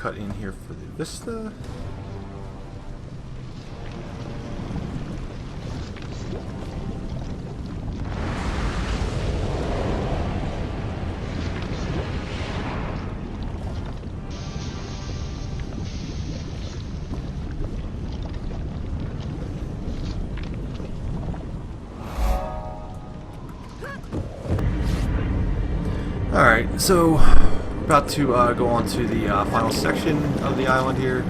cut in here for the vista. Alright, so we're about to go on to the final section of the island here,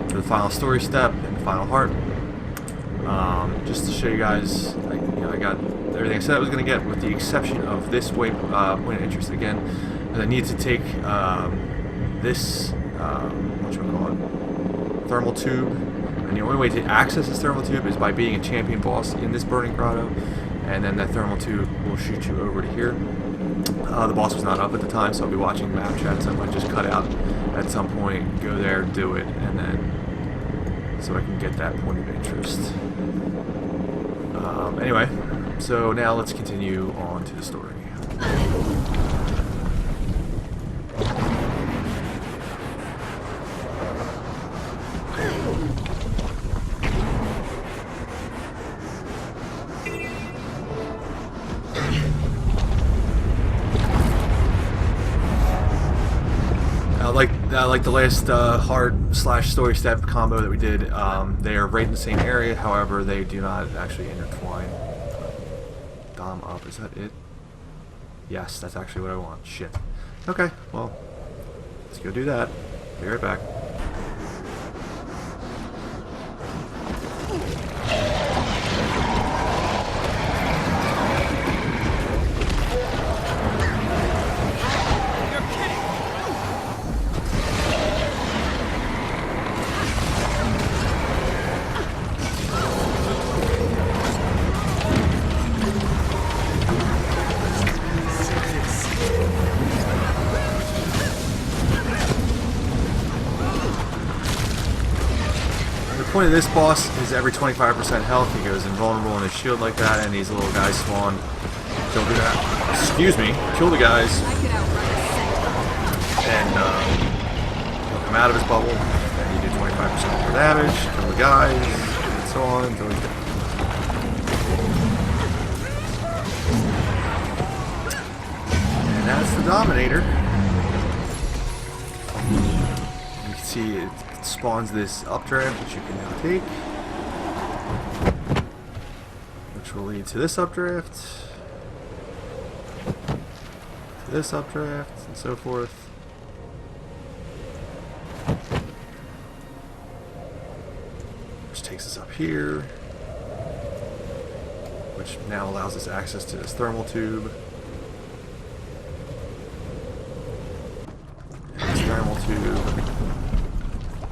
for the final story step and the final heart. Just to show you guys, I got everything I said I was going to get, with the exception of this point of interest again. And I need to take this, thermal tube, and the only way to access this thermal tube is by being a champion boss in this burning grotto, and then that thermal tube will shoot you over to here. The boss was not up at the time, so I'll be watching map chat, so I might just cut out at some point, go there, do it, and then so I can get that point of interest. Anyway, so now let's continue on to the story. Like the last heart/story step combo that we did, they are right in the same area, however they do not actually intertwine. Dom up, is that it? Yes, that's actually what I want. Shit. Okay, well, let's go do that. Be right back. The point of this boss is every 25% health he goes invulnerable in his shield like that, and these little guys spawn. Kill the guy. Excuse me. Kill the guys. And he'll come out of his bubble, and you do 25% more damage. Kill the guys, and so on until he's dead. And that's the Dominator. You can see it spawns this updraft, which you can now take, which will lead to this updraft, to this updraft, and so forth. Which takes us up here, which now allows us access to this thermal tube. And this thermal tube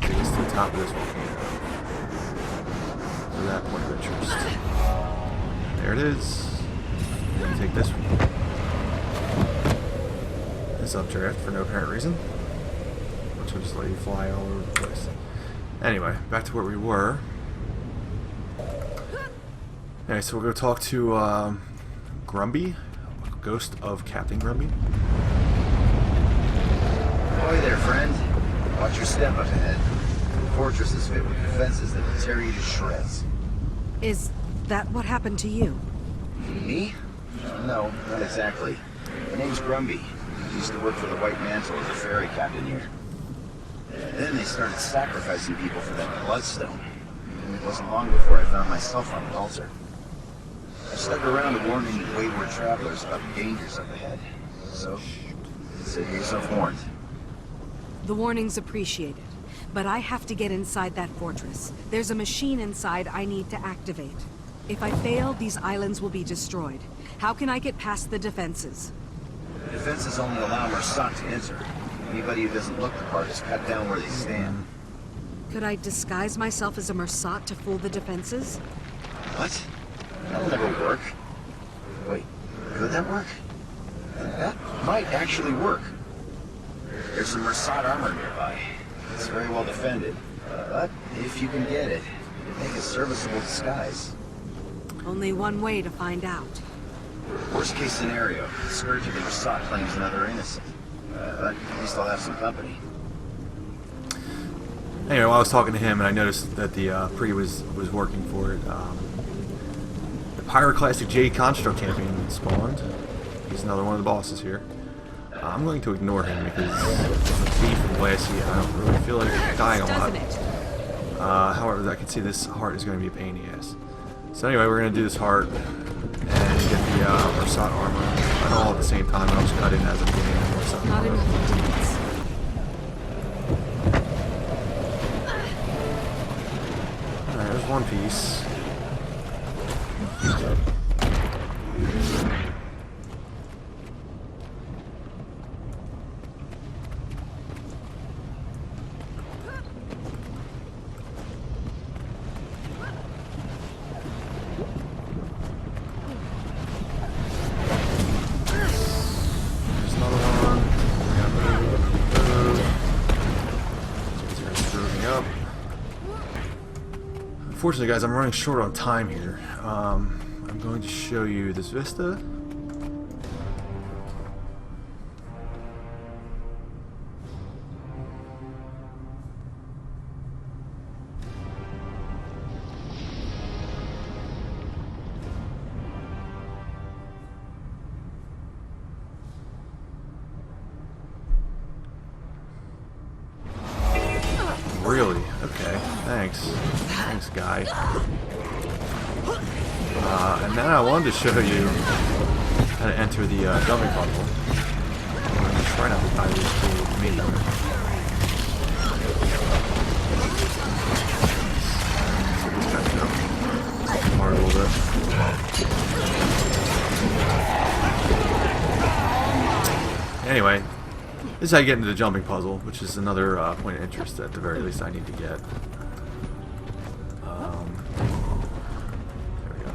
to the top of this volcano. So that point of interest. There it is. Then you take this updraft for no apparent reason, which will just let you fly all over the place. Anyway, back to where we were. Alright, so we'll go talk to Grumby, ghost of Captain Grumby. Ahoy there, friend. Watch your step up ahead. The fortress is fit with defenses that will tear you to shreds. Is that what happened to you? Me? No, not exactly. My name's Grumby. I used to work for the White Mantle as a ferry captain here. Then they started sacrificing people for that bloodstone. And it wasn't long before I found myself on the altar. I stuck around warning wayward travelers about the dangers up ahead. So, consider yourself warned. The warning's appreciated, but I have to get inside that fortress. There's a machine inside I need to activate. If I fail, these islands will be destroyed. How can I get past the defenses? The defenses only allow Mursac to enter. Anybody who doesn't look the part is cut down where they stand. Could I disguise myself as a Mursac to fool the defenses? What? That'll never work. Wait, could that work? That might actually work. There's some Mursac armor nearby. It's very well defended. But if you can get it, it'd make a serviceable disguise. Only one way to find out. Worst case scenario, the Scourge of the Mursac claims another innocent. But at least I'll have some company. Anyway, while I was talking to him, and I noticed that the Pre was working for it. The Pyroclastic Jade Construct Champion spawned. He's another one of the bosses here. I'm going to ignore him because the thief and Blassie, I don't really feel like dying a lot. However, I can see this heart is going to be a pain in the ass. So anyway, we're going to do this heart and get the Ursat armor. I know all at the same time, and I'll just cut in as I'm getting the Ursat Not armor. enough dance. Alright, there's one piece. There's another one. We gotta move. These guys are moving up. Unfortunately, guys, I'm running short on time here. I'm going to show you this vista. Really? Okay. Thanks. Thanks, guy. And then I wanted to show you how to enter the jumping puzzle. I'm going to try not to die these two with me. So this guy's jump hard a little bit. Anyway, this is how you get into the jumping puzzle, which is another point of interest at the very least I need to get. There we go.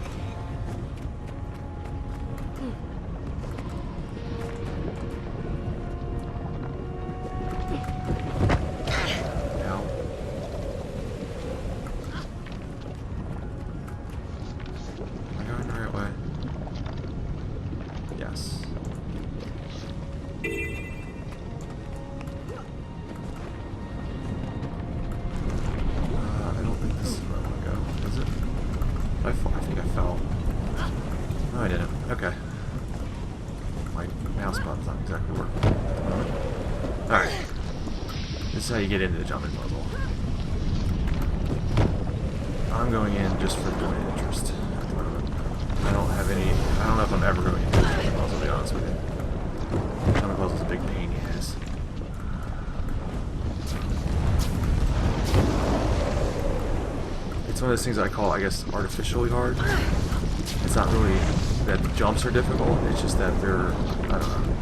Now. Am I going the right way? Yes. I don't think this is where I want to go. Is it? I think I fell. No, I didn't. Okay. My mouse button's not exactly working at the moment. Alright. This is how you get into the jumping puzzle. I'm going in just for point of interest at the moment. I don't know if I'm ever going into the jumping puzzle, to be honest with you. The jumping puzzle's a big pain in the ass. It's one of those things I call, I guess, artificially hard. It's not really that the jumps are difficult, it's just that they're, I don't know,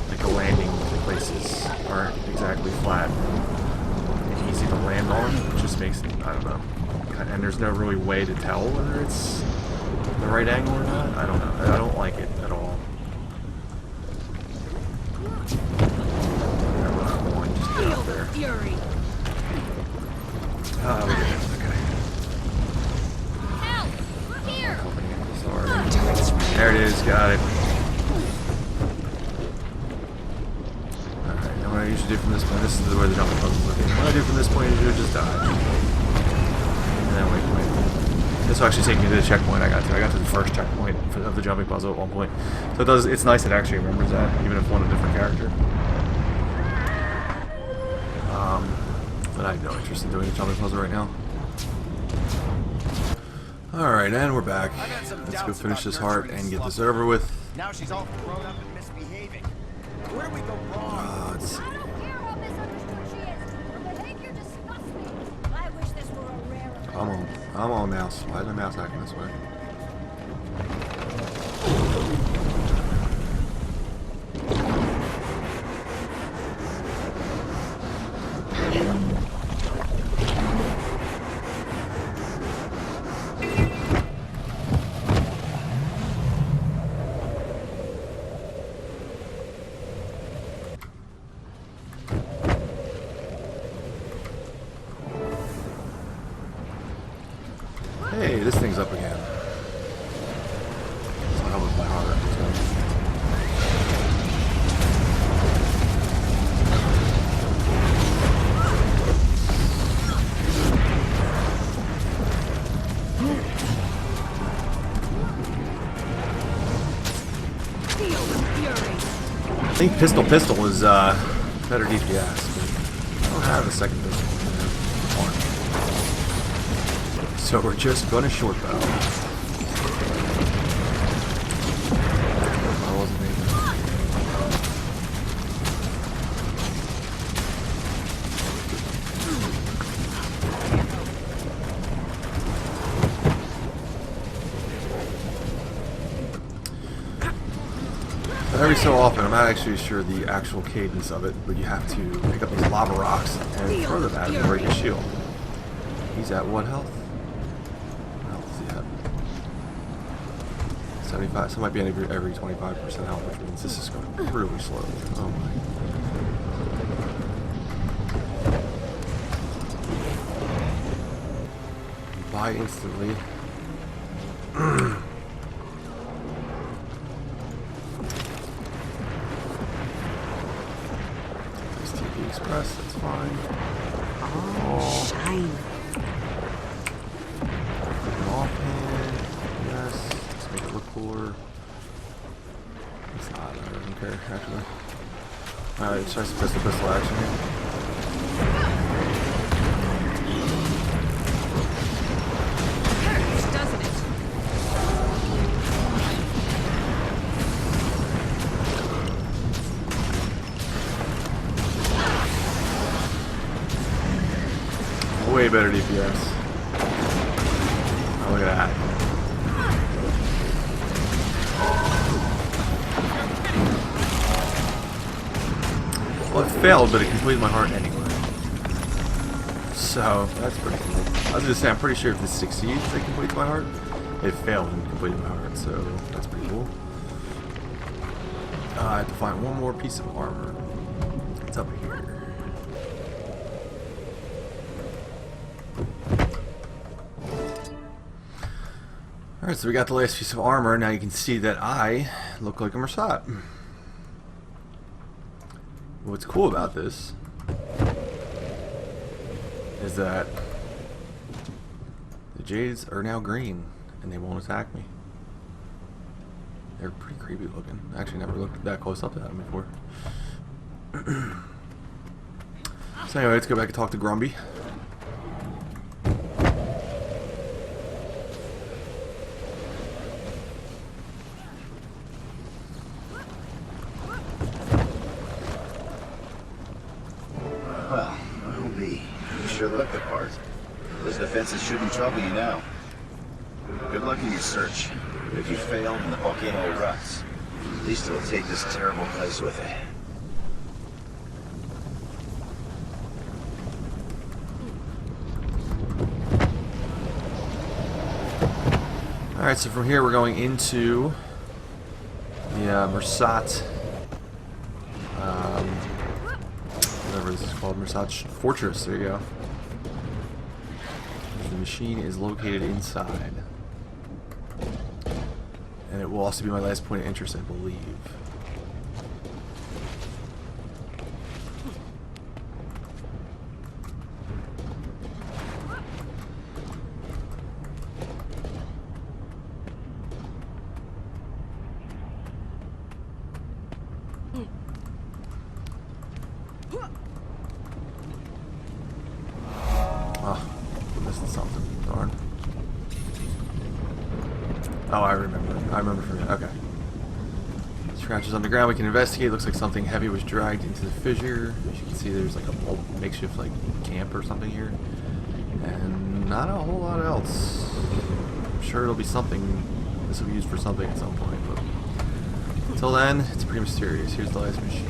like the landing places aren't exactly flat and easy to land on. It just makes it, I don't know. And there's no really way to tell whether it's the right angle or not. I don't know. I don't like it at all. Just get out there. Fury. We did it. Okay. Help! Here! Sorry. There it is. Got it. Alright, now what I usually do from this point, this is where the jumping puzzle's looking. What I do from this point is you just die. And then wait. This will actually take me to the checkpoint I got to. I got to the first checkpoint of the jumping puzzle at one point. So it's nice it actually remembers that, even if one a different character. But I have no interest in doing the jumping puzzle right now. Alright, and we're back. Let's go finish this heart and get this over with. Now she's all grown up and misbehaving. Where do we go wrong? Let's see. I don't care how misunderstood she is. Her behavior disgusts me. I wish this were a rare. I'm on mouse. Why is my mouse acting this way? Hey, this thing's up again. So how was my heart? Pistol is better DPS, but I don't have a second pistol. One. So we're just gonna short bow. I wasn't aiming. Every so often, I'm not actually sure the actual cadence of it, but you have to pick up these lava rocks and throw them at him to break his shield. He's at what health? What health is he at? 75, so it might be every 25% health, which means this is going really slowly. Oh my. Buy instantly. Express, that's fine. Oh, shine. Offhand, yes. Let's make it look cooler. It's not, I don't care, actually. Alright, let's try some pistol action here. Hurts, doesn't it? Way better DPS. Oh, look at that. Well, it failed, but it completed my heart anyway. So, that's pretty cool. I was gonna say, I'm pretty sure if this succeeds, it completes my heart. It failed and completed my heart, so that's pretty cool. I have to find one more piece of armor. It's up here. Alright, so we got the last piece of armor. Now you can see that I look like a Mersat. What's cool about this is that the Jades are now green and they won't attack me. They're pretty creepy looking. I actually never looked that close up to them before. So anyway, let's go back and talk to Grumby. Well, I'll be. You sure look the part. Those defenses shouldn't trouble you now. Good luck in your search. If you fail and the volcano erupts, at least it'll take this terrible place with it. Alright, so from here we're going into the Mersat, whatever this is called, Mersat Fortress. There you go. The machine is located inside. And it will also be my last point of interest, I believe. Oh, missing something. Darn. Oh, I remember. I remember from it. Okay. Scratches on the ground. We can investigate. Looks like something heavy was dragged into the fissure. As you can see, there's like a makeshift like camp or something here, and not a whole lot else. I'm sure it'll be something. This will be used for something at some point, but until then, it's pretty mysterious. Here's the last machine.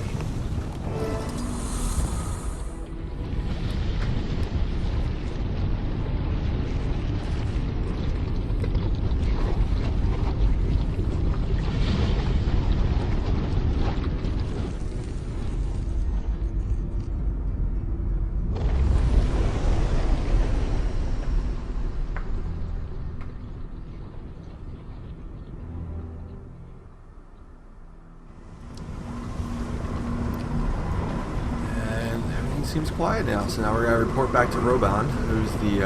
Seems quiet now, so now we're gonna report back to Roban, who's the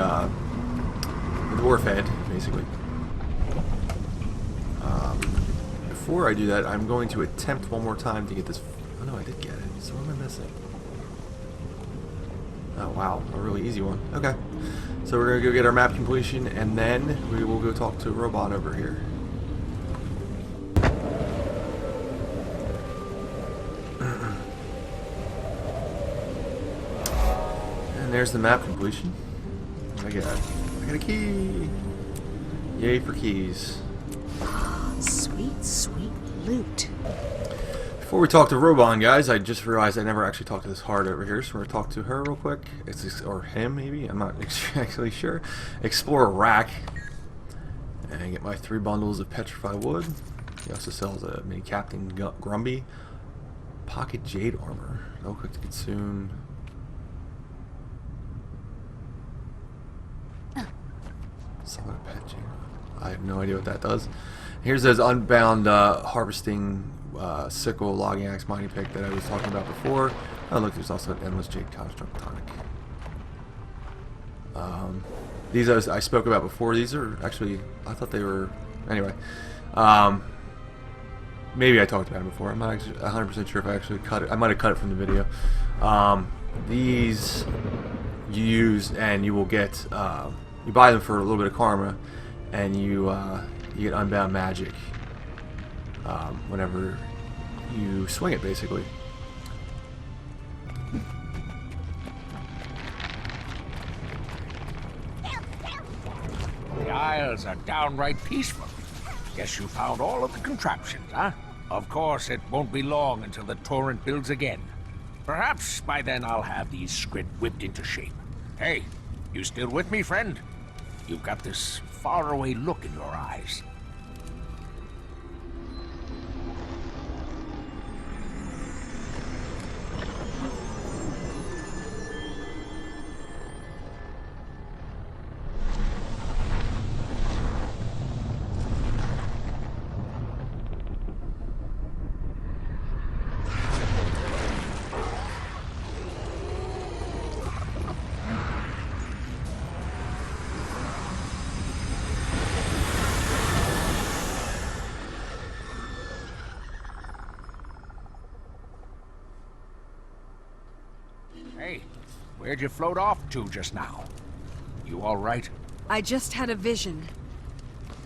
dwarf head, basically. Before I do that, I'm going to attempt one more time to get this Oh no, I did get it. So what am I missing? Oh wow, a really easy one. Okay. So we're gonna go get our map completion, and then we will go talk to a robot over here. And there's the map completion. What do I get? I got a key! Yay for keys. Sweet, sweet loot. Before we talk to Robon, guys, I just realized I never actually talked to this heart over here, so we're gonna talk to her real quick. Or him, maybe? I'm not actually sure. Explore a rack. And get my 3 bundles of petrified wood. He also sells a mini Captain Grumby. Pocket jade armor. No quick to consume. Solid pet jade. I have no idea what that does. Here's those unbound harvesting sickle, logging axe, mining pick that I was talking about before. Oh look, there's also an endless jade construct tonic. These I spoke about before. These are actually, I thought they were, anyway. Maybe I talked about it before. I'm not actually 100% sure if I actually cut it. I might have cut it from the video. These you use and you will get, you buy them for a little bit of karma, and you get unbound magic whenever you swing it, basically. The Isles are downright peaceful. Guess you found all of the contraptions, huh? Of course, it won't be long until the torrent builds again. Perhaps by then I'll have these Skrit whipped into shape. Hey, you still with me, friend? You've got this faraway look in your eyes. Hey, where'd you float off to just now? You all right? I just had a vision.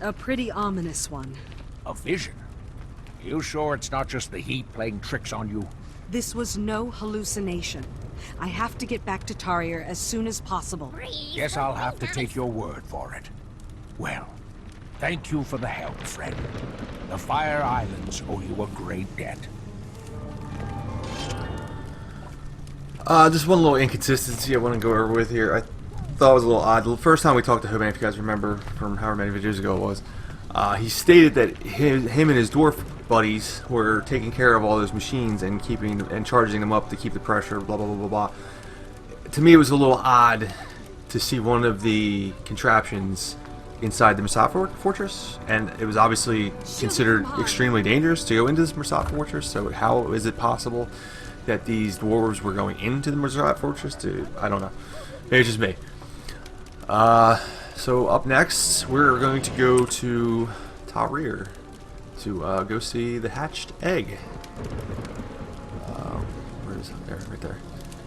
A pretty ominous one. A vision? You sure it's not just the heat playing tricks on you? This was no hallucination. I have to get back to Tarir as soon as possible. Guess I'll have to take your word for it. Well, thank you for the help, friend. The Fire Islands owe you a great debt. Just one little inconsistency I want to go over with here. I thought it was a little odd. The first time we talked to Hoban, if you guys remember from however many videos ago it was, he stated that him and his dwarf buddies were taking care of all those machines and keeping and charging them up to keep the pressure, blah blah blah blah blah. To me, it was a little odd to see one of the contraptions inside the Msat Fortress, and it was obviously considered extremely dangerous to go into this Msat Fortress. So how is it possible that these dwarves were going into the Msat Fortress? I don't know. Maybe it's just me. So up next, we're going to go to Tarir to go see the hatched egg. Where is it? There, right there.